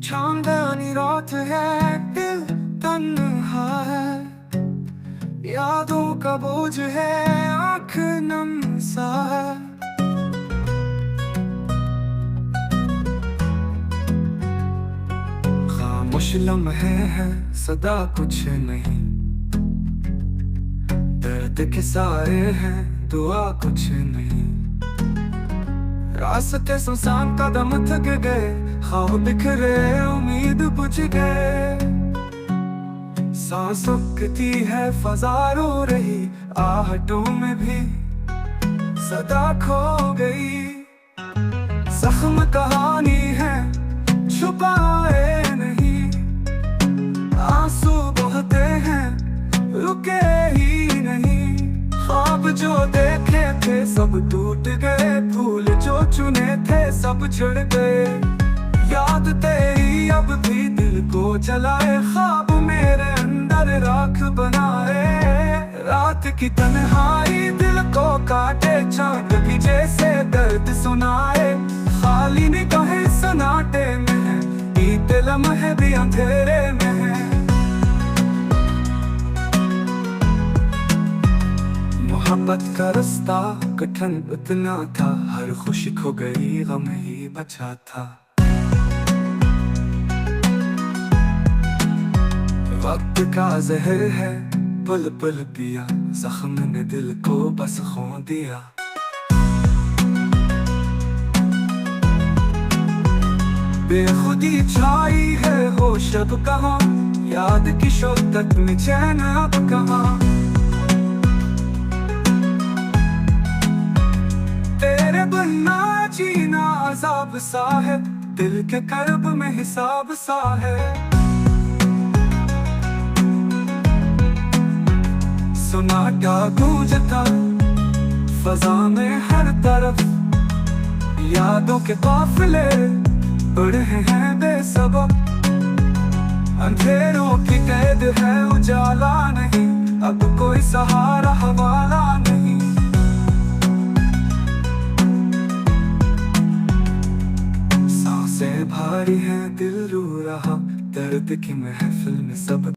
चांदनी रात है, दिल तन्हा है, यादों का बोझ है, आँख नम सा है। खामोश लम्हे हैं, सदा कुछ नहीं, दर्द के साए हैं, दुआ कुछ नहीं। रास्ते सुनसान, कदम थक गए, ख्वाब बिखरे, उम्मीद बुझ गए। सांस रुकती है, फजा रो रही, आहटों में भी सदा खो गई। जख्म कहानी है, छुपाए नहीं, आंसू बहते हैं, रुके ही नहीं। ख्वाब जो देखे थे सब टूट गए, फूल जो चुने थे सब झड़ गए। याद तेरी अब भी दिल को जलाए, ख्वाब मेरे अंदर राख बनाए। रात की तन्हाई दिल को काटे, चांद भी जैसे दर्द सुनाए। खाली निगाहें सन्नाटे में है, बीते लम्हे भी अंधेरे में है। मोहब्बत का रास्ता कठिन इतना था, हर खुशी खो गई, गम ही बचा था। वक्त का जहर है, पल पल पिया, जख्म ने दिल को बस खो दिया। बेखुदी छाई है, होश अब कहाँ, याद की शोहरत में चैन अब कहाँ। तेरे बिना जीना अजाब सा है, दिल के कर्ब में हिसाब सा है। सुनाटा गूंजता फजा में हर तरफ, यादों के काफिले उड़ रहे हैं बेसबब। अंधेरों की कैद है, उजाला नहीं, अब कोई सहारा हवाला नहीं। सांसें भारी हैं, दिल रो रहा, दर्द की महफिल में सब